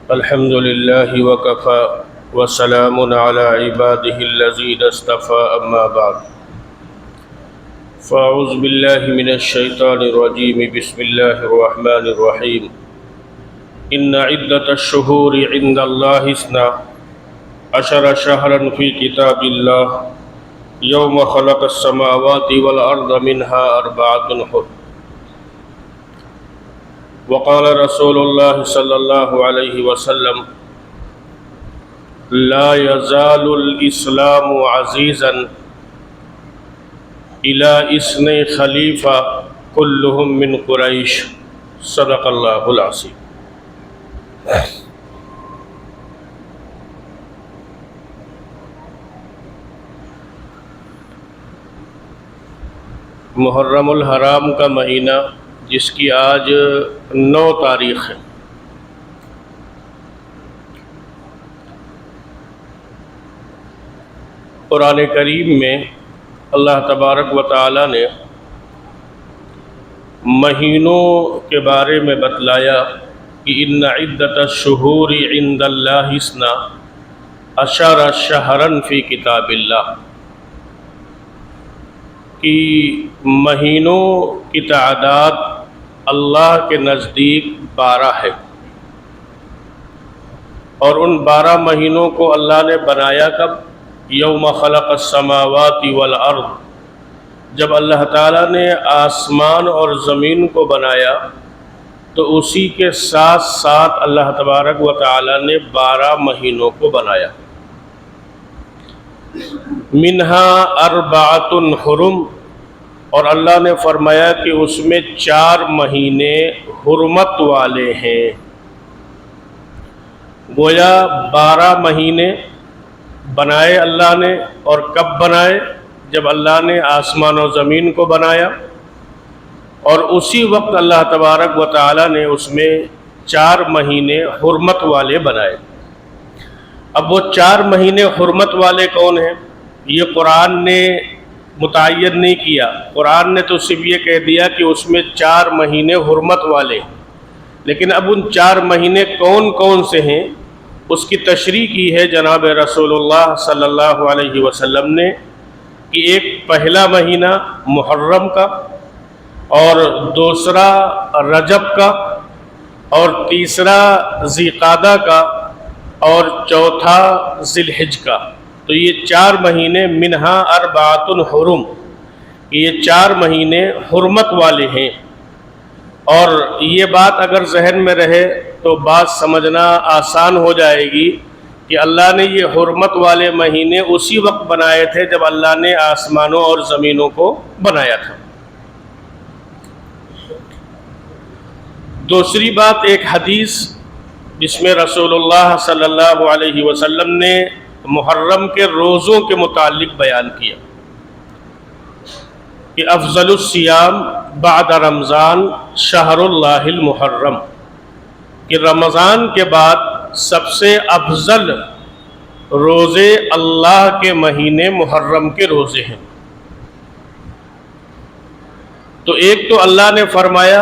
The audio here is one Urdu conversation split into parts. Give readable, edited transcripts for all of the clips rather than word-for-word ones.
الحمد لله وكفى وسلام على عباده الذين اصطفى أما بعد فأعوذ بالله من الشيطان الرجيم بسم الله الرحمن الرحيم إن عدة الشهور عند الله 12 شهرا في كتاب الله يوم خلق السماوات والأرض منها 4 حرم وقال رسول الله صلى الله عليه وسلم لا يزال الإسلام عزيزا إلى 2 خليفة كلهم من قريش صدق الله العظيم۔ محرم الحرام کا مہینہ جس کی آج 9 تاریخ ہے، قرآن کریم میں اللہ تبارک و تعالی نے مہینوں کے بارے میں بتلایا کہ ان عدت الشہور عند اللہ 12 شہرا فی کتاب اللہ، کہ مہینوں کی تعداد اللہ کے نزدیک 12 ہے، اور ان 12 مہینوں کو اللہ نے بنایا کب؟ یوم خلق السماوات والارض، جب اللہ تعالیٰ نے آسمان اور زمین کو بنایا تو اسی کے ساتھ ساتھ اللہ تبارک و تعالیٰ نے 12 مہینوں کو بنایا۔ منہا 4 حرم، اور اللہ نے فرمایا کہ اس میں 4 مہینے حرمت والے ہیں۔ گویا 12 مہینے بنائے اللہ نے، اور کب بنائے؟ جب اللہ نے آسمان و زمین کو بنایا، اور اسی وقت اللہ تبارک و تعالی نے اس میں 4 مہینے حرمت والے بنائے۔ اب وہ 4 مہینے حرمت والے کون ہیں؟ یہ قرآن نے متعین نہیں کیا، قرآن نے تو صرف یہ کہہ دیا کہ اس میں 4 مہینے حرمت والے، لیکن اب ان 4 مہینے کون کون سے ہیں اس کی تشریح کی ہے جناب رسول اللہ صلی اللہ علیہ وسلم نے، کہ ایک پہلا مہینہ محرم کا، اور دوسرا رجب کا، اور تیسرا ذی القعدہ کا، اور چوتھا ذی الحج کا۔ تو یہ 4 مہینے منہا 4 حرم، یہ 4 مہینے حرمت والے ہیں۔ اور یہ بات اگر ذہن میں رہے تو بات سمجھنا آسان ہو جائے گی کہ اللہ نے یہ حرمت والے مہینے اسی وقت بنائے تھے جب اللہ نے آسمانوں اور زمینوں کو بنایا تھا۔ دوسری بات، ایک حدیث جس میں رسول اللہ صلی اللہ علیہ وسلم نے محرم کے روزوں کے متعلق بیان کیا کہ افضل الصیام بعد رمضان شہر اللہ المحرم، کہ رمضان کے بعد سب سے افضل روزے اللہ کے مہینے محرم کے روزے ہیں۔ تو ایک تو اللہ نے فرمایا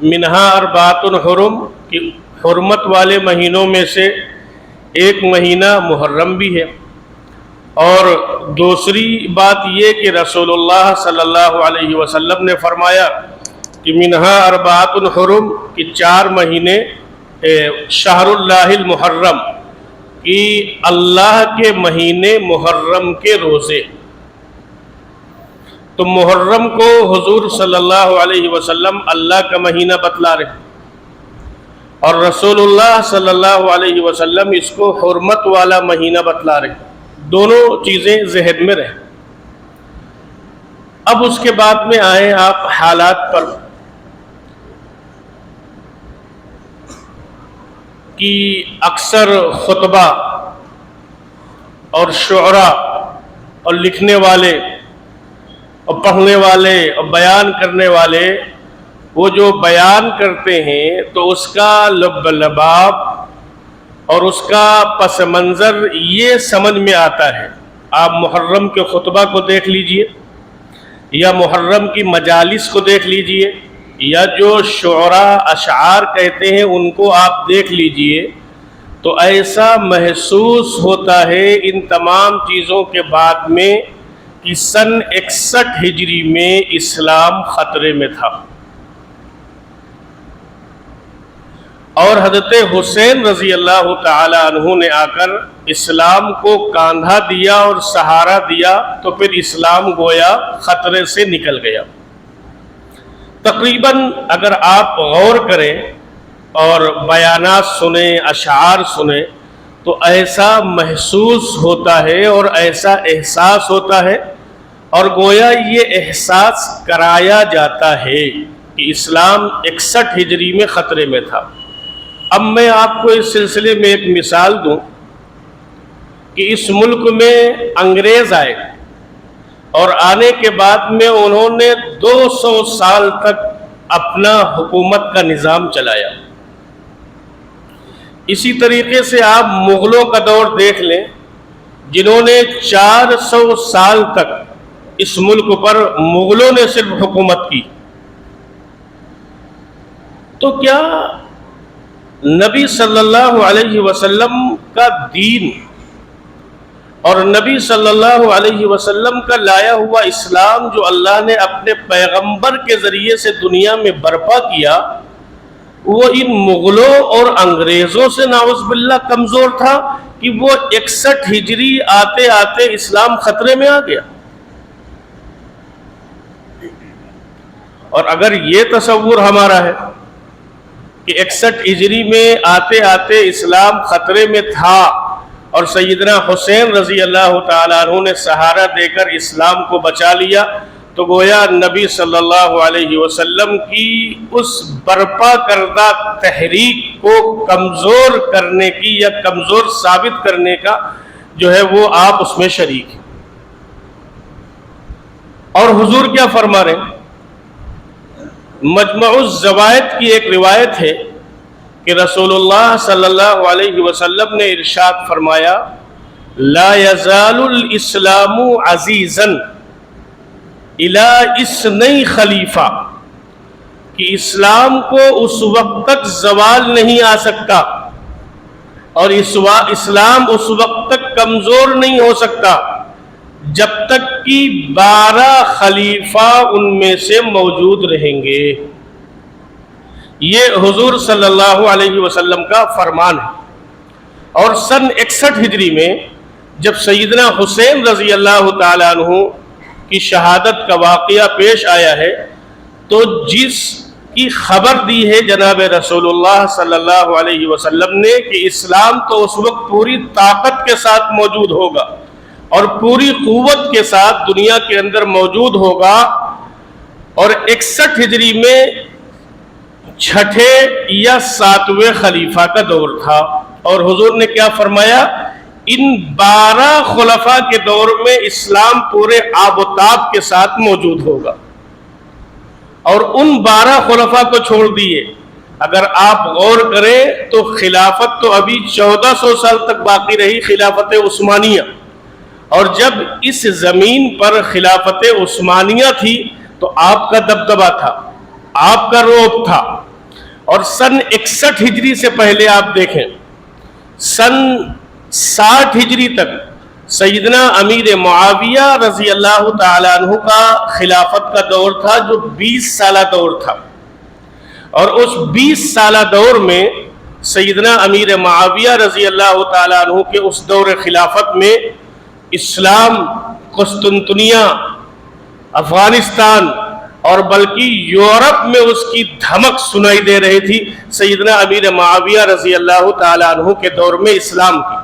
منہا 4 حرم، کہ حرمت والے مہینوں میں سے ایک مہینہ محرم بھی ہے، اور دوسری بات یہ کہ رسول اللہ صلی اللہ علیہ وسلم نے فرمایا کہ منہا 4 حرم، کہ 4 مہینے شہر اللہ المحرم، کہ اللہ کے مہینے محرم کے روزے۔ تو محرم کو حضور صلی اللہ علیہ وسلم اللہ کا مہینہ بتلا رہے، اور رسول اللہ صلی اللہ علیہ وسلم اس کو حرمت والا مہینہ بتلا رہے۔ دونوں چیزیں ذہن میں رہیں۔ اب اس کے بعد میں آئیں آپ حالات پر، کہ اکثر خطبہ اور شعراء اور لکھنے والے اور پڑھنے والے اور بیان کرنے والے، وہ جو بیان کرتے ہیں تو اس کا لب لباب اور اس کا پس منظر یہ سمجھ میں آتا ہے۔ آپ محرم کے خطبہ کو دیکھ لیجئے، یا محرم کی مجالس کو دیکھ لیجئے، یا جو شعراء اشعار کہتے ہیں ان کو آپ دیکھ لیجئے، تو ایسا محسوس ہوتا ہے ان تمام چیزوں کے بعد میں کہ سن 61 ہجری میں اسلام خطرے میں تھا، اور حضرت حسین رضی اللہ تعالی عنہ نے آ کر اسلام کو کاندھا دیا اور سہارا دیا، تو پھر اسلام گویا خطرے سے نکل گیا۔ تقریباً اگر آپ غور کریں اور بیانات سنیں، اشعار سنیں، تو ایسا محسوس ہوتا ہے اور ایسا احساس ہوتا ہے، اور گویا یہ احساس کرایا جاتا ہے کہ اسلام 61 ہجری میں خطرے میں تھا۔ اب میں آپ کو اس سلسلے میں ایک مثال دوں کہ اس ملک میں انگریز آئے، اور آنے کے بعد میں انہوں نے 200 سال تک اپنا حکومت کا نظام چلایا۔ اسی طریقے سے آپ مغلوں کا دور دیکھ لیں، جنہوں نے 400 سال تک اس ملک پر مغلوں نے صرف حکومت کی۔ تو کیا نبی صلی اللہ علیہ وسلم کا دین اور نبی صلی اللہ علیہ وسلم کا لایا ہوا اسلام جو اللہ نے اپنے پیغمبر کے ذریعے سے دنیا میں برپا کیا، وہ ان مغلوں اور انگریزوں سے نعوذ باللہ کمزور تھا کہ وہ 61 ہجری آتے آتے اسلام خطرے میں آ گیا؟ اور اگر یہ تصور ہمارا ہے کہ 61 ہجری میں آتے آتے اسلام خطرے میں تھا اور سیدنا حسین رضی اللہ تعالیٰ عنہ نے سہارا دے کر اسلام کو بچا لیا، تو گویا نبی صلی اللہ علیہ وسلم کی اس برپا کردہ تحریک کو کمزور کرنے کی یا کمزور ثابت کرنے کا جو ہے وہ آپ اس میں شریک ہیں۔ اور حضور کیا فرما رہے ہیں؟ مجمع الزوائد کی ایک روایت ہے کہ رسول اللہ صلی اللہ علیہ وسلم نے ارشاد فرمایا، لا یزال الاسلام عزیزا الی اثنی خلیفہ، کہ اسلام کو اس وقت تک زوال نہیں آ سکتا اور اسلام اس وقت تک کمزور نہیں ہو سکتا جب تک کہ 12 خلیفہ ان میں سے موجود رہیں گے۔ یہ حضور صلی اللہ علیہ وسلم کا فرمان ہے۔ اور سن 61 ہجری میں جب سیدنا حسین رضی اللہ تعالیٰ عنہ کی شہادت کا واقعہ پیش آیا ہے، تو جس کی خبر دی ہے جناب رسول اللہ صلی اللہ علیہ وسلم نے کہ اسلام تو اس وقت پوری طاقت کے ساتھ موجود ہوگا اور پوری قوت کے ساتھ دنیا کے اندر موجود ہوگا، اور 61 ہجری میں 6 یا 7ویں خلیفہ کا دور تھا، اور حضور نے کیا فرمایا؟ ان 12 خلفاء کے دور میں اسلام پورے آب و تاب کے ساتھ موجود ہوگا۔ اور ان 12 خلفاء کو چھوڑ دیے، اگر آپ غور کریں تو خلافت تو ابھی 1400 سال تک باقی رہی، خلافت عثمانیہ، اور جب اس زمین پر خلافت عثمانیہ تھی تو آپ کا دبدبہ تھا، آپ کا رعب تھا۔ اور سن 61 ہجری سے پہلے آپ دیکھیں، سن 60 ہجری تک سیدنا امیر معاویہ رضی اللہ تعالیٰ عنہ کا خلافت کا دور تھا، جو 20 سالہ دور تھا، اور اس 20 سالہ دور میں سیدنا امیر معاویہ رضی اللہ تعالیٰ عنہ کے اس دور خلافت میں اسلام قسطنطنیہ، افغانستان اور بلکہ یورپ میں اس کی دھمک سنائی دے رہی تھی سیدنا امیر معاویہ رضی اللہ تعالیٰ عنہ کے دور میں اسلام کی۔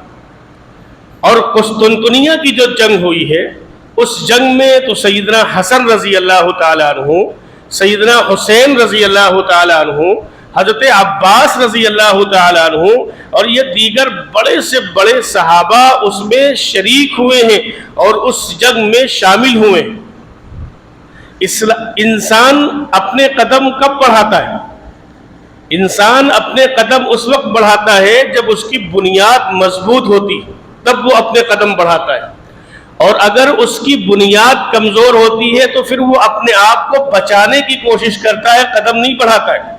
اور قسطنطنیہ کی جو جنگ ہوئی ہے، اس جنگ میں تو سیدنا حسن رضی اللہ تعالیٰ عنہ، سیدنا حسین رضی اللہ تعالیٰ عنہ، حضرت عباس رضی اللہ تعالیٰ عنہ اور یہ دیگر بڑے سے بڑے صحابہ اس میں شریک ہوئے ہیں اور اس جنگ میں شامل ہوئے ہیں۔ انسان اپنے قدم کب بڑھاتا ہے؟ انسان اپنے قدم اس وقت بڑھاتا ہے جب اس کی بنیاد مضبوط ہوتی، تب وہ اپنے قدم بڑھاتا ہے، اور اگر اس کی بنیاد کمزور ہوتی ہے تو پھر وہ اپنے آپ کو بچانے کی کوشش کرتا ہے، قدم نہیں بڑھاتا ہے۔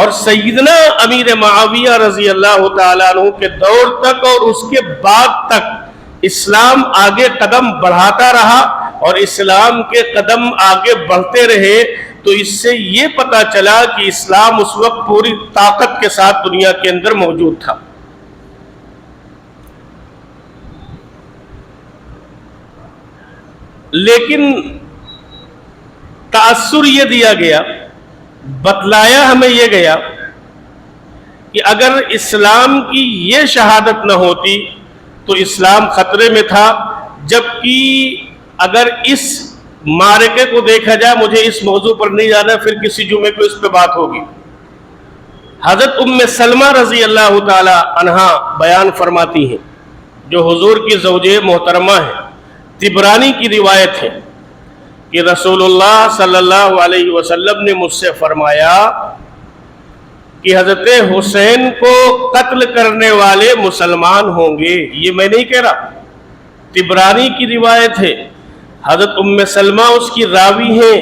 اور سیدنا امیر معاویہ رضی اللہ تعالیٰ عنہ کے دور تک اور اس کے بعد تک اسلام آگے قدم بڑھاتا رہا اور اسلام کے قدم آگے بڑھتے رہے، تو اس سے یہ پتہ چلا کہ اسلام اس وقت پوری طاقت کے ساتھ دنیا کے اندر موجود تھا۔ لیکن تأثر یہ دیا گیا، بتلایا ہمیں یہ گیا کہ اگر اسلام کی یہ شہادت نہ ہوتی تو اسلام خطرے میں تھا، جبکہ اگر اس معرکے کو دیکھا جائے، مجھے اس موضوع پر نہیں جانا، پھر کسی جمعے کو اس پہ بات ہوگی۔ حضرت ام سلمہ رضی اللہ تعالی عنہا بیان فرماتی ہیں، جو حضور کی زوجہ محترمہ ہیں، طبرانی کی روایت ہے کہ رسول اللہ صلی اللہ علیہ وسلم نے مجھ سے فرمایا کہ حضرت حسین کو قتل کرنے والے مسلمان ہوں گے۔ یہ میں نہیں کہہ رہا، طبرانی کی روایت ہے، حضرت ام سلمہ اس کی راوی ہیں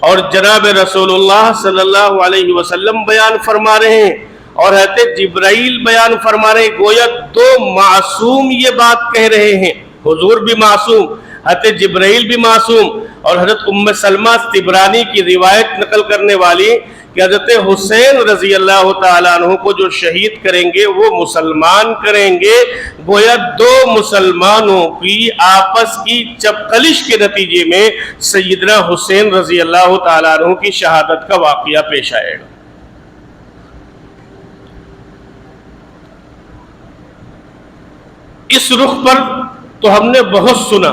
اور جناب رسول اللہ صلی اللہ علیہ وسلم بیان فرما رہے ہیں اور حضرت جبرائیل بیان فرما رہے ہیں۔ گویا دو معصوم یہ بات کہہ رہے ہیں، حضور بھی معصوم، حضرت جبرائیل بھی معصوم، اور حضرت ام سلمہ طبرانی کی روایت نقل کرنے والی کہ حضرت حسین رضی اللہ تعالیٰ عنہ کو جو شہید کریں گے وہ مسلمان کریں گے۔ گویا دو مسلمانوں کی آپس کی چپقلش کے نتیجے میں سیدنا حسین رضی اللہ تعالیٰ عنہ کی شہادت کا واقعہ پیش آئے گا۔ اس رخ پر تو ہم نے بہت سنا،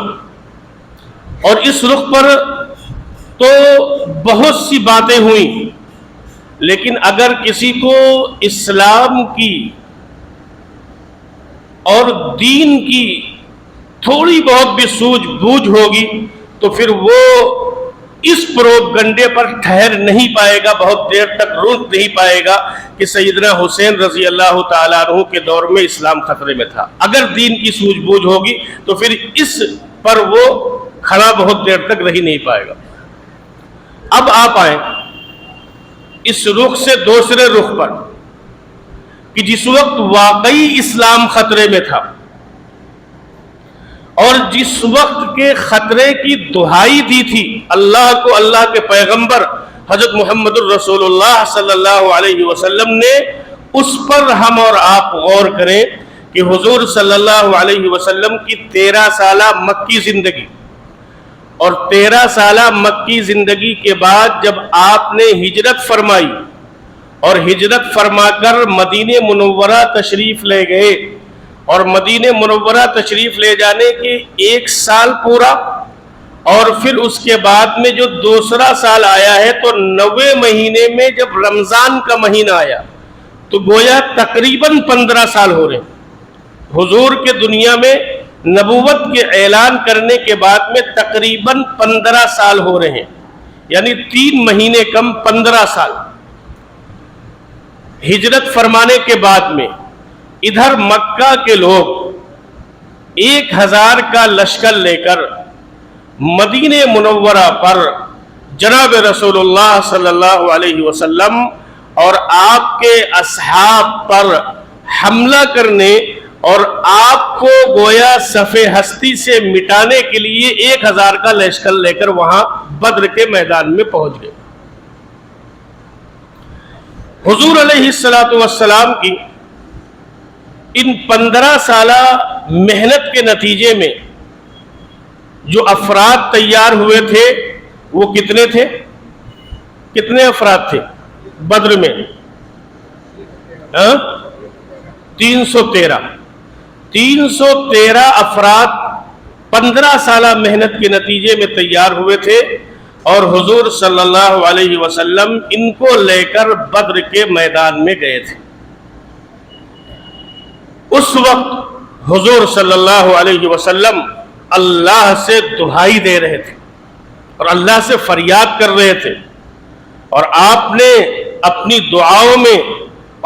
اور اس رخ پر تو بہت سی باتیں ہوئیں، لیکن اگر کسی کو اسلام کی اور دین کی تھوڑی بہت بھی سوجھ بوجھ ہوگی تو پھر وہ اس پروپگنڈے پر ٹھہر نہیں پائے گا، بہت دیر تک رک نہیں پائے گا کہ سیدنا حسین رضی اللہ تعالیٰ عنہ کے دور میں اسلام خطرے میں تھا۔ اگر دین کی سوجھ بوجھ ہوگی تو پھر اس پر وہ کھڑا بہت دیر تک رہ نہیں پائے گا۔ اب آپ آئیں اس رخ سے دوسرے رخ پر کہ جس وقت واقعی اسلام خطرے میں تھا اور جس وقت کے خطرے کی دہائی دی تھی اللہ کو اللہ کے پیغمبر حضرت محمد الرسول اللہ صلی اللہ علیہ وسلم نے، اس پر ہم اور آپ غور کریں کہ حضور صلی اللہ علیہ وسلم کی 13 سالہ مکی زندگی اور 13 سالہ مکی زندگی کے بعد جب آپ نے ہجرت فرمائی اور ہجرت فرما کر مدینہ منورہ تشریف لے گئے، اور مدینہ منورہ تشریف لے جانے کے 1 سال پورا، اور پھر اس کے بعد میں جو دوسرا سال آیا ہے تو 9 مہینے میں جب رمضان کا مہینہ آیا تو گویا تقریباً 15 سال ہو رہے ہیں۔ حضور کے دنیا میں نبوت کے اعلان کرنے کے بعد میں تقریباً 15 سال ہو رہے ہیں، یعنی 3 مہینے کم 15 سال۔ ہجرت فرمانے کے بعد میں ادھر مکہ کے لوگ 1000 کا لشکر لے کر مدینہ منورہ پر جناب رسول اللہ صلی اللہ علیہ وسلم اور آپ کے اصحاب پر حملہ کرنے اور آپ کو گویا صف ہستی سے مٹانے کے لیے 1000 کا لشکر لے کر وہاں بدر کے میدان میں پہنچ گئے۔ حضور علیہ السلام کی ان 15 سالہ محنت کے نتیجے میں جو افراد تیار ہوئے تھے وہ کتنے تھے؟ کتنے افراد تھے بدر میں؟ 313 افراد 15 سالہ محنت کے نتیجے میں تیار ہوئے تھے، اور حضور صلی اللہ علیہ وسلم ان کو لے کر بدر کے میدان میں گئے تھے۔ اس وقت حضور صلی اللہ علیہ وسلم اللہ سے دہائی دے رہے تھے اور اللہ سے فریاد کر رہے تھے، اور آپ نے اپنی دعاؤں میں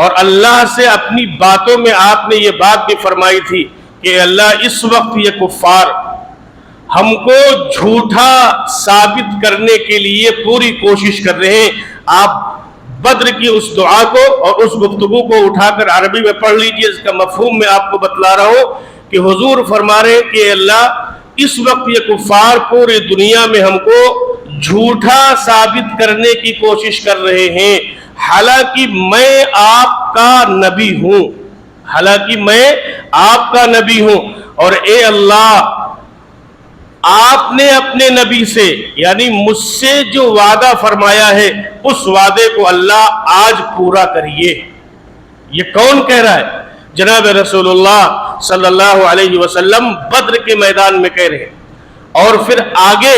اور اللہ سے اپنی باتوں میں آپ نے یہ بات بھی فرمائی تھی کہ اللہ اس وقت یہ کفار ہم کو جھوٹا ثابت کرنے کے لیے پوری کوشش کر رہے ہیں، آپ بدر کی اس دعا کو اور اس گفتگو کو اٹھا کر عربی میں پڑھ لیجئے. اس کا مفہوم میں آپ کو بتلا رہا ہوں کہ حضور فرما رہے کہ اللہ اس وقت یہ کفار پوری دنیا میں ہم کو جھوٹا ثابت کرنے کی کوشش کر رہے ہیں، حالانکہ میں آپ کا نبی ہوں، حالانکہ میں آپ کا نبی ہوں. اور اے اللہ، آپ نے اپنے نبی سے یعنی مجھ سے جو وعدہ فرمایا ہے اس وعدے کو اللہ آج پورا کریے. یہ کون کہہ رہا ہے؟ جناب رسول اللہ صلی اللہ علیہ وسلم بدر کے میدان میں کہہ رہے ہیں. اور پھر آگے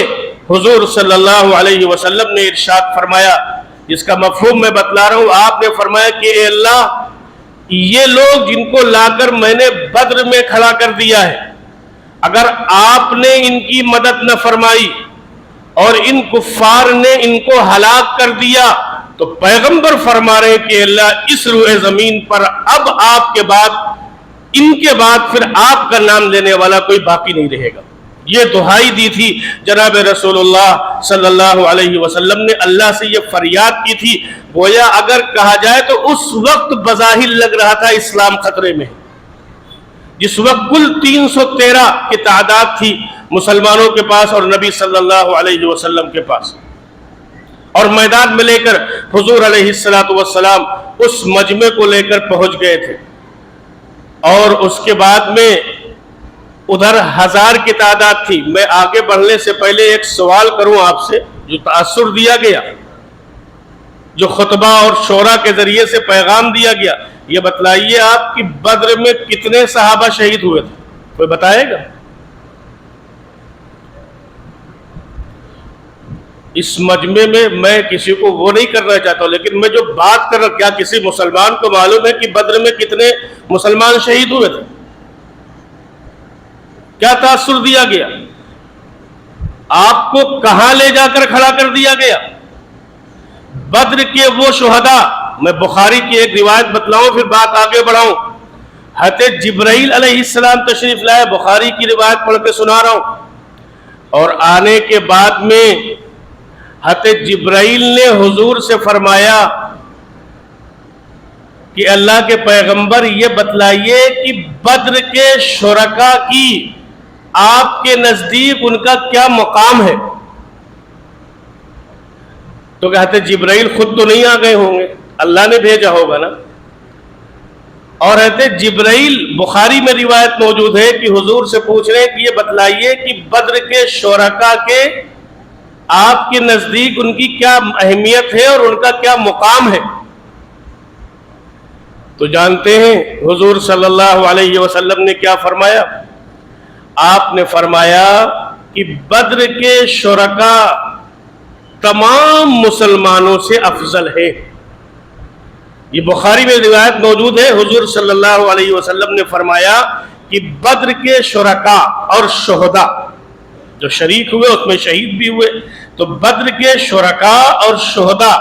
حضور صلی اللہ علیہ وسلم نے ارشاد فرمایا، جس کا مفہوم میں بتلا رہا ہوں. آپ نے فرمایا کہ اے اللہ، یہ لوگ جن کو لا کر میں نے بدر میں کھڑا کر دیا ہے، اگر آپ نے ان کی مدد نہ فرمائی اور ان کفار نے ان کو ہلاک کر دیا تو پیغمبر فرما رہے کہ اللہ اس روئے زمین پر اب آپ کے بعد، ان کے بعد پھر آپ کا نام لینے والا کوئی باقی نہیں رہے گا. یہ دہائی دی تھی جناب رسول اللہ صلی اللہ علیہ وسلم نے، اللہ سے یہ فریاد کی تھی. گویا اگر کہا جائے تو اس وقت بظاہر لگ رہا تھا اسلام خطرے میں، جس وقت کل 313 کی تعداد تھی مسلمانوں کے پاس اور نبی صلی اللہ علیہ وسلم کے پاس، اور میدان میں لے کر حضور علیہ السلام اس مجمع کو لے کر پہنچ گئے تھے. اور اس کے بعد میں ادھر 1000 کی تعداد تھی. میں آگے بڑھنے سے پہلے ایک سوال کروں آپ سے. جو تاثر دیا گیا، جو خطبہ اور شورا کے ذریعے سے پیغام دیا گیا، یہ بتلائیے آپ کہ بدر میں کتنے صحابہ شہید ہوئے تھے؟ کوئی بتائے گا؟ اس مجمع میں میں کسی کو وہ نہیں کرنا چاہتا ہوں، لیکن میں جو بات کر رہا، کیا کسی مسلمان کو معلوم ہے کہ بدر میں کتنے مسلمان شہید ہوئے تھے؟ کیا تاثر دیا گیا؟ آپ کو کہاں لے جا کر کھڑا کر دیا گیا؟ بدر کے وہ شہداء، میں بخاری کی ایک روایت بتلاؤں پھر بات آگے بڑھاؤں. حضرت جبرائیل علیہ السلام تشریف لائے، بخاری کی روایت پڑھ کے سنا رہا ہوں. اور آنے کے بعد میں حضرت جبرائیل نے حضور سے فرمایا کہ اللہ کے پیغمبر یہ بتلائیے کہ بدر کے شرکاء کی آپ کے نزدیک ان کا کیا مقام ہے؟ تو کہتے جبرائیل خود تو نہیں آ گئے ہوں گے، اللہ نے بھیجا ہوگا نا. اور حضرت جبرائیل، بخاری میں روایت موجود ہے کہ حضور سے پوچھ رہے ہیں کہ یہ بتلائیے کہ بدر کے شرکاء کے آپ کے نزدیک ان کی کیا اہمیت ہے اور ان کا کیا مقام ہے. تو جانتے ہیں حضور صلی اللہ علیہ وسلم نے کیا فرمایا؟ آپ نے فرمایا کہ بدر کے شرکاء تمام مسلمانوں سے افضل ہے. یہ بخاری میں روایت موجود ہے. حضور صلی اللہ علیہ وسلم نے فرمایا کہ بدر کے شرکاء اور شہداء جو شریک ہوئے اس میں شہید بھی ہوئے، تو بدر کے شرکاء اور شہداء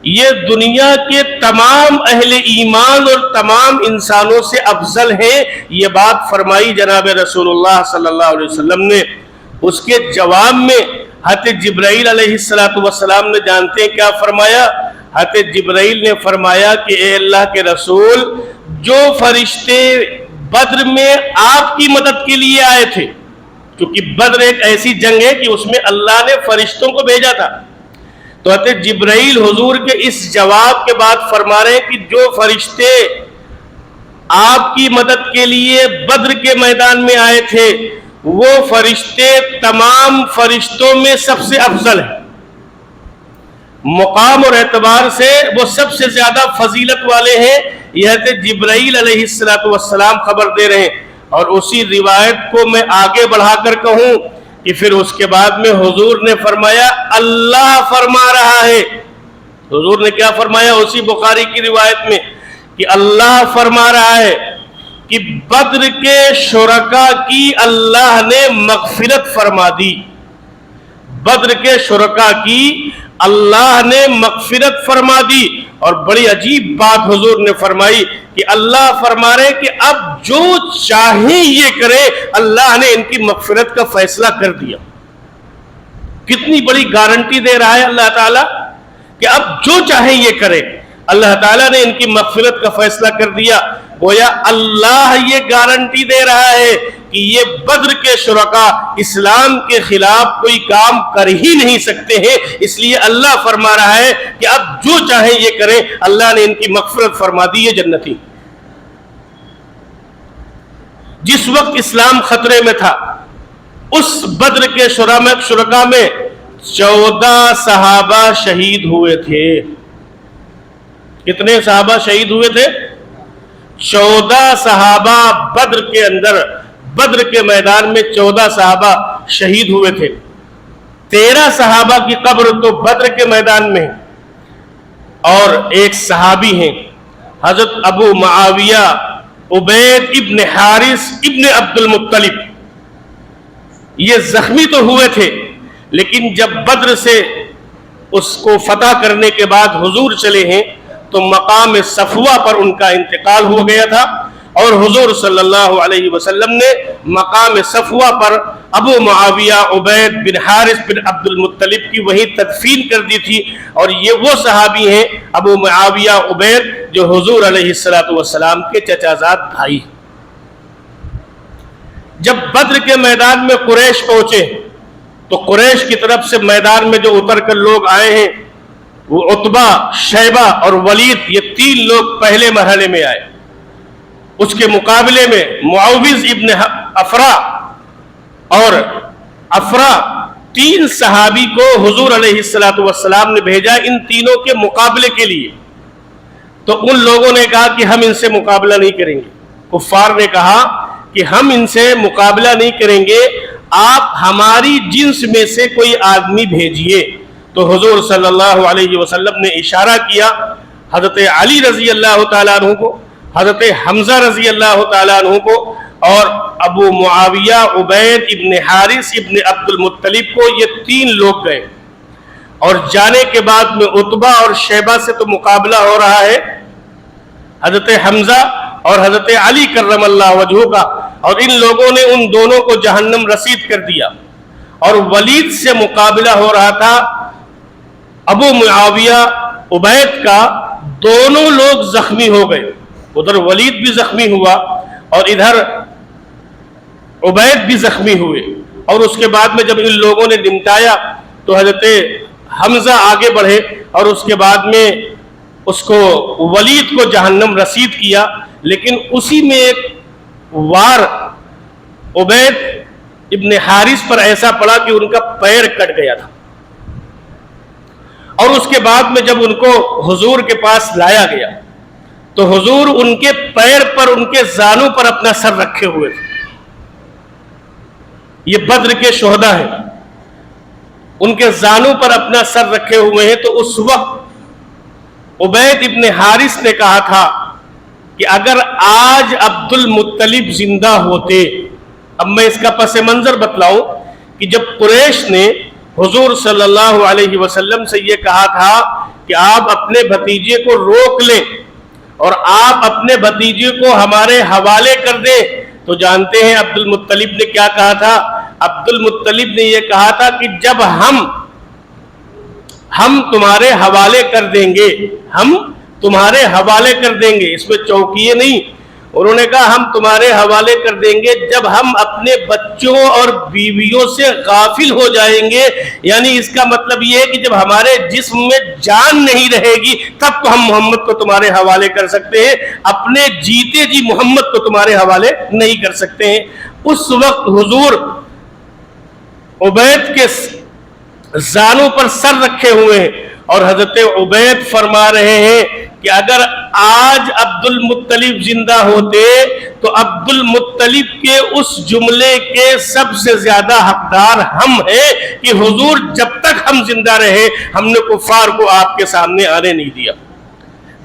یہ دنیا کے تمام اہل ایمان اور تمام انسانوں سے افضل ہیں. یہ بات فرمائی جناب رسول اللہ صلی اللہ علیہ وسلم نے. اس کے جواب میں حضرت جبرائیل علیہ السلام نے جانتے ہیں کیا فرمایا؟ حضرت جبرائیل نے فرمایا کہ اے اللہ کے رسول، جو فرشتے بدر میں آپ کی مدد کے لیے آئے تھے، کیونکہ بدر ایک ایسی جنگ ہے کہ اس میں اللہ نے فرشتوں کو بھیجا تھا، تو حضرت جبرائیل حضور کے اس جواب کے بعد فرما رہے ہیں کہ جو فرشتے آپ کی مدد کے لیے بدر کے میدان میں آئے تھے، وہ فرشتے تمام فرشتوں میں سب سے افضل ہیں. مقام اور اعتبار سے وہ سب سے زیادہ فضیلت والے ہیں. یہ حضرت جبرائیل علیہ السلام خبر دے رہے ہیں. اور اسی روایت کو میں آگے بڑھا کر کہوں کہ پھر اس کے بعد میں حضور نے فرمایا اللہ فرما رہا ہے. حضور نے کیا فرمایا اسی بخاری کی روایت میں کہ اللہ فرما رہا ہے کہ بدر کے شرکاء کی اللہ نے مغفرت فرما دی. بدر کے شرکاء کی اللہ نے مغفرت فرما دی. اور بڑی عجیب بات حضور نے فرمائی کہ اللہ فرما رہے کہ اب جو چاہیں یہ کرے، اللہ نے ان کی مغفرت کا فیصلہ کر دیا. کتنی بڑی گارنٹی دے رہا ہے اللہ تعالیٰ کہ اب جو چاہیں یہ کریں. اللہ تعالیٰ نے ان کی مغفرت کا فیصلہ کر دیا. گویا اللہ یہ گارنٹی دے رہا ہے کہ یہ بدر کے شرکاء اسلام کے خلاف کوئی کام کر ہی نہیں سکتے ہیں. اس لیے اللہ فرما رہا ہے کہ اب جو چاہیں یہ کریں. اللہ نے ان کی مغفرت فرما دی ہے جنتی. جس وقت اسلام خطرے میں تھا اس بدر کے شرکاء میں 14 صحابہ شہید ہوئے تھے. کتنے صحابہ شہید ہوئے تھے؟ 14 صحابہ بدر کے اندر، بدر کے میدان میں 14 صحابہ شہید ہوئے تھے. 13 صحابہ کی قبر تو بدر کے میدان میں اور ایک صحابی ہیں حضرت ابو معاویہ عبید ابن حارث ابن عبد المطلب. یہ زخمی تو ہوئے تھے لیکن جب بدر سے اس کو فتح کرنے کے بعد حضور چلے ہیں تو مقام صفوہ پر ان کا انتقال ہو گیا تھا اور حضور صلی اللہ علیہ وسلم نے مقام صفوہ پر ابو معاویہ عبید بن حارث بن عبد المطلب کی وہی تدفین کر دی تھی. اور یہ وہ صحابی ہیں ابو معاویہ عبید جو حضور علیہ السلام کے چچازاد بھائی. جب بدر کے میدان میں قریش پہنچے تو قریش کی طرف سے میدان میں جو اتر کر لوگ آئے ہیں وہ عتبہ، شیبہ اور ولید، یہ 3 لوگ پہلے مرحلے میں آئے. اس کے مقابلے میں معوذ ابن افرا اور افرا 3 صحابی کو حضور علیہ السلام نے بھیجا ان تینوں کے مقابلے کے لیے. تو ان لوگوں نے کہا کہ ہم ان سے مقابلہ نہیں کریں گے. کفار نے کہا کہ ہم ان سے مقابلہ نہیں کریں گے، آپ ہماری جنس میں سے کوئی آدمی بھیجئے. تو حضور صلی اللہ علیہ وسلم نے اشارہ کیا حضرت علی رضی اللہ تعالیٰ عنہ کو، حضرت حمزہ رضی اللہ تعالیٰ عنہ کو اور ابو معاویہ عبید ابن حارث ابن عبد المطلب کو. یہ 3 لوگ گئے اور جانے کے بعد میں عتبہ اور شیبہ سے تو مقابلہ ہو رہا ہے حضرت حمزہ اور حضرت علی کرم اللہ وجہہ کا، اور ان لوگوں نے ان دونوں کو جہنم رسید کر دیا. اور ولید سے مقابلہ ہو رہا تھا ابو معاویہ عبید کا. دونوں لوگ زخمی ہو گئے، ادھر ولید بھی زخمی ہوا اور ادھر عبید بھی زخمی ہوئے. اور اس کے بعد میں جب ان لوگوں نے نمٹایا تو حضرت حمزہ آگے بڑھے اور اس کے بعد میں اس کو ولید کو جہنم رسید کیا. لیکن اسی میں ایک وار عبید ابن حارث پر ایسا پڑا کہ ان کا پیر کٹ گیا تھا. اور اس کے بعد میں جب ان کو حضور کے پاس لایا گیا تو حضور ان کے پیر پر، ان کے زانوں پر اپنا سر رکھے ہوئے تھے. یہ بدر کے شہداء ہیں، ان کے زانوں پر اپنا سر رکھے ہوئے ہیں. تو اس وقت عبید ابن حارث نے کہا تھا کہ اگر آج عبد المطلب زندہ ہوتے. اب میں اس کا پس منظر بتلاؤں کہ جب قریش نے حضور صلی اللہ علیہ وسلم سے یہ کہا تھا کہ آپ اپنے بھتیجے کو روک لیں اور آپ اپنے بھتیجے کو ہمارے حوالے کر دیں، تو جانتے ہیں عبد المطلب نے کیا کہا تھا؟ عبد المطلب نے یہ کہا تھا کہ جب ہم تمہارے حوالے کر دیں گے، ہم تمہارے حوالے کر دیں گے. اس میں چوکیے نہیں، انہوں نے کہا ہم تمہارے حوالے کر دیں گے جب ہم اپنے بچوں اور بیویوں سے غافل ہو جائیں گے. یعنی اس کا مطلب یہ ہے کہ جب ہمارے جسم میں جان نہیں رہے گی تب تو ہم محمد کو تمہارے حوالے کر سکتے ہیں، اپنے جیتے جی محمد کو تمہارے حوالے نہیں کر سکتے ہیں. اس وقت حضور عبید کے زانوں پر سر رکھے ہوئے ہیں اور حضرت عبید فرما رہے ہیں کہ اگر آج عبد المطلب زندہ ہوتے تو عبد المطلب کے اس جملے کے سب سے زیادہ حقدار ہم ہیں کہ حضور جب تک ہم زندہ رہے ہم نے کفار کو آپ کے سامنے آنے نہیں دیا.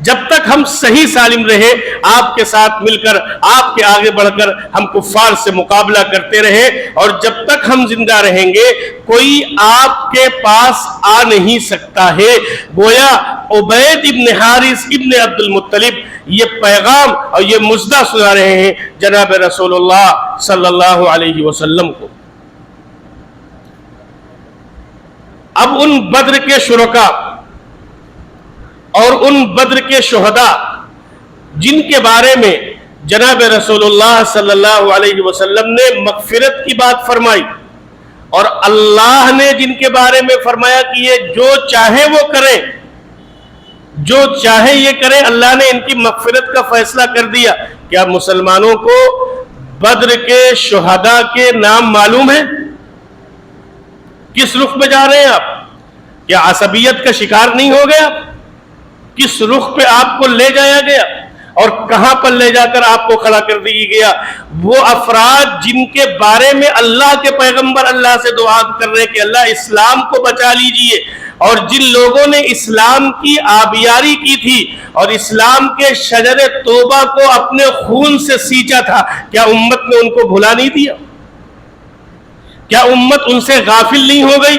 جب تک ہم صحیح سالم رہے آپ کے ساتھ مل کر، آپ کے آگے بڑھ کر ہم کفار سے مقابلہ کرتے رہے، اور جب تک ہم زندہ رہیں گے کوئی آپ کے پاس آ نہیں سکتا ہے. گویا عبید ابن حارث ابن عبد المطلب یہ پیغام اور یہ مژدہ سنا رہے ہیں جناب رسول اللہ صلی اللہ علیہ وسلم کو. اب ان بدر کے شرکاء اور ان بدر کے شہداء جن کے بارے میں جناب رسول اللہ صلی اللہ علیہ وسلم نے مغفرت کی بات فرمائی، اور اللہ نے جن کے بارے میں فرمایا کہ یہ جو چاہے وہ کریں، جو چاہے یہ کریں، اللہ نے ان کی مغفرت کا فیصلہ کر دیا۔ کیا مسلمانوں کو بدر کے شہداء کے نام معلوم ہیں؟ کس رخ پہ جا رہے ہیں آپ؟ کیا عصبیت کا شکار نہیں ہو گیا؟ کس رخ پہ آپ کو لے جایا گیا اور کہاں پر لے جا کر آپ کو کھڑا کر دیا گیا؟ وہ افراد جن کے بارے میں اللہ کے پیغمبر اللہ سے دعا کر رہے کہ اللہ اسلام کو بچا لیجئے، اور جن لوگوں نے اسلام کی آبیاری کی تھی اور اسلام کے شجر توبہ کو اپنے خون سے سینچا تھا، کیا امت نے ان کو بھلا نہیں دیا؟ کیا امت ان سے غافل نہیں ہو گئی؟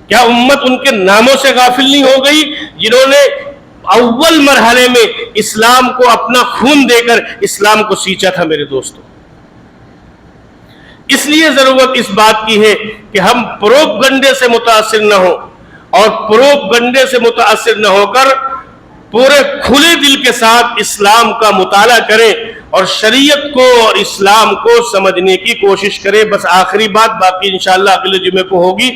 کیا امت ان کے ناموں سے غافل نہیں ہو گئی جنہوں نے اول مرحلے میں اسلام کو اپنا خون دے کر اسلام کو سینچا تھا؟ میرے دوستو، اس لیے ضرورت اس بات کی ہے کہ ہم پروپگنڈے سے متاثر نہ ہوں، اور پروپگنڈے سے متاثر نہ ہو کر پورے کھلے دل کے ساتھ اسلام کا مطالعہ کریں اور شریعت کو اور اسلام کو سمجھنے کی کوشش کریں۔ بس آخری بات باقی انشاءاللہ اگلے جمعے کو ہوگی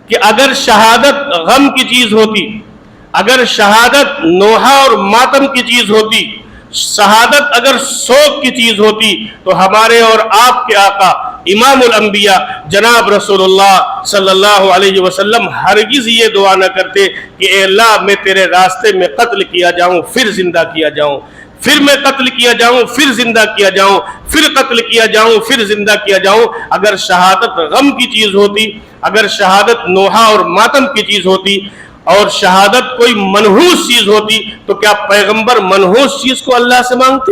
کہ اگر شہادت غم کی چیز ہوتی، اگر شہادت نوحہ اور ماتم کی چیز ہوتی، شہادت اگر سوگ کی چیز ہوتی، تو ہمارے اور آپ کے آقا امام الانبیاء جناب رسول اللہ صلی اللہ علیہ وسلم ہرگز یہ دعا نہ کرتے کہ اے اللہ میں تیرے راستے میں قتل کیا جاؤں پھر زندہ کیا جاؤں، پھر میں قتل کیا جاؤں پھر زندہ کیا جاؤں، پھر قتل کیا جاؤں پھر زندہ کیا جاؤں۔ اگر شہادت غم کی چیز ہوتی، اگر شہادت نوحہ اور ماتم کی چیز ہوتی، اور شہادت کوئی منحوس چیز ہوتی، تو کیا پیغمبر منحوس چیز کو اللہ سے مانگتے؟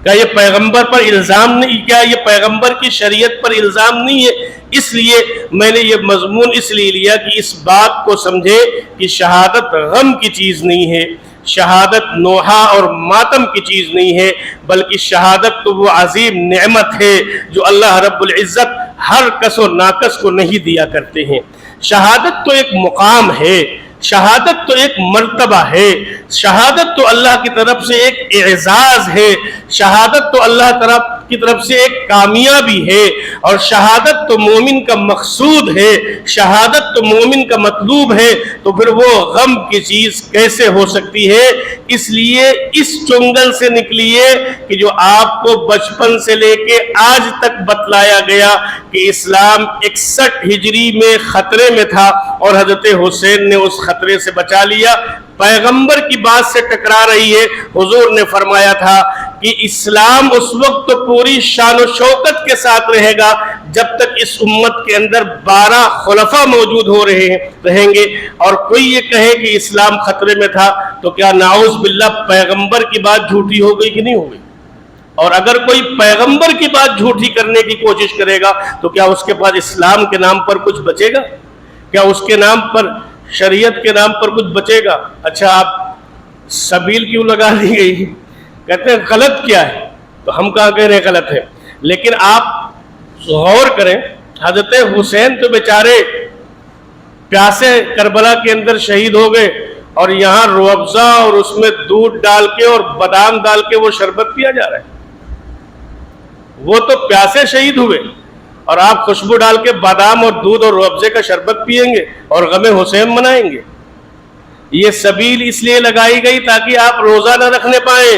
کیا یہ پیغمبر پر الزام نہیں؟ کیا یہ پیغمبر کی شریعت پر الزام نہیں ہے؟ اس لیے میں نے یہ مضمون اس لیے لیا کہ اس بات کو سمجھے کہ شہادت غم کی چیز نہیں ہے، شہادت نوحہ اور ماتم کی چیز نہیں ہے، بلکہ شہادت تو وہ عظیم نعمت ہے جو اللہ رب العزت ہر کس و ناکس کو نہیں دیا کرتے ہیں۔ شہادت تو ایک مقام ہے، شہادت تو ایک مرتبہ ہے، شہادت تو اللہ کی طرف سے ایک اعزاز ہے، شہادت تو اللہ کی طرف سے ایک کامیابی ہے، اور شہادت تو مومن کا مقصود ہے، شہادت تو مومن کا مطلوب ہے، تو پھر وہ غم کی چیز کیسے ہو سکتی ہے؟ اس لیے اس چنگل سے نکلیے کہ جو آپ کو بچپن سے لے کے آج تک بتلایا گیا کہ اسلام 61 ہجری میں خطرے میں تھا اور حضرت حسین نے اس خطرے سے بچا لیا۔ پیغمبر کی بات سے ٹکرا رہی ہے۔ حضور نے فرمایا تھا کہ اسلام اس وقت تو پوری شان و شوکت کے ساتھ رہے گا جب تک اس امت کے اندر 12 خلفاء موجود رہیں گے، اور کوئی یہ کہے کہ اسلام خطرے میں تھا تو کیا نعوذ باللہ پیغمبر کی بات جھوٹی ہو گئی کہ نہیں ہو گئی؟ اور اگر کوئی پیغمبر کی بات جھوٹی کرنے کی کوشش کرے گا تو کیا اس کے پاس اسلام کے نام پر کچھ بچے گا؟ کیا اس کے نام پر، شریعت کے نام پر کچھ بچے گا؟ اچھا آپ سبیل کیوں لگا دی گئی؟ کہتے ہیں غلط کیا ہے، تو ہم کہاں کہہ رہے ہیں غلط ہے، لیکن آپ غور کریں، حضرت حسین تو بیچارے پیاسے کربلا کے اندر شہید ہو گئے، اور یہاں روح افزا اور اس میں دودھ ڈال کے اور بادام ڈال کے وہ شربت پیا جا رہا ہے۔ وہ تو پیاسے شہید ہوئے اور آپ خوشبو ڈال کے بادام اور دودھ اور روح افزے کا شربت پیئیں گے اور غم حسین منائیں گے۔ یہ سبیل اس لیے لگائی گئی تاکہ آپ روزہ نہ رکھنے پائیں،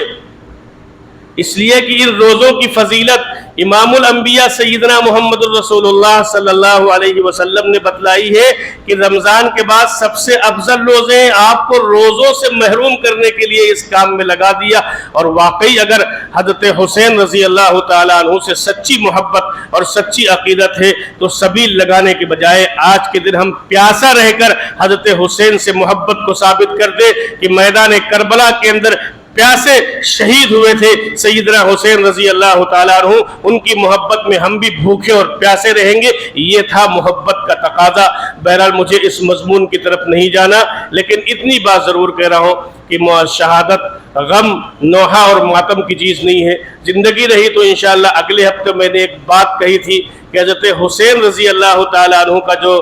اس لیے کہ ان روزوں کی فضیلت امام الانبیاء سیدنا محمد الرسول اللہ صلی اللہ علیہ وسلم نے بتلائی ہے کہ رمضان کے بعد سب سے افضل روزے ہیں، آپ کو روزوں سے محروم کرنے کے لیے اس کام میں لگا دیا۔ اور واقعی اگر حضرت حسین رضی اللہ تعالیٰ عنہ سے سچی محبت اور سچی عقیدت ہے تو سبیل لگانے کے بجائے آج کے دن ہم پیاسا رہ کر حضرت حسین سے محبت کو ثابت کر دے کہ میدان کربلا کے اندر پیاسے شہید ہوئے تھے سیدنا حسین رضی اللہ تعالیٰ عنہ، ان کی محبت میں ہم بھی بھوکے اور پیاسے رہیں گے۔ یہ تھا محبت کا تقاضا۔ بہرحال مجھے اس مضمون کی طرف نہیں جانا، لیکن اتنی بات ضرور کہہ رہا ہوں کہ شہادت غم نوحہ اور ماتم کی چیز نہیں ہے۔ زندگی رہی تو انشاءاللہ اگلے ہفتے میں نے ایک بات کہی تھی کہ حضرت حسین رضی اللہ تعالیٰ عنہ کا جو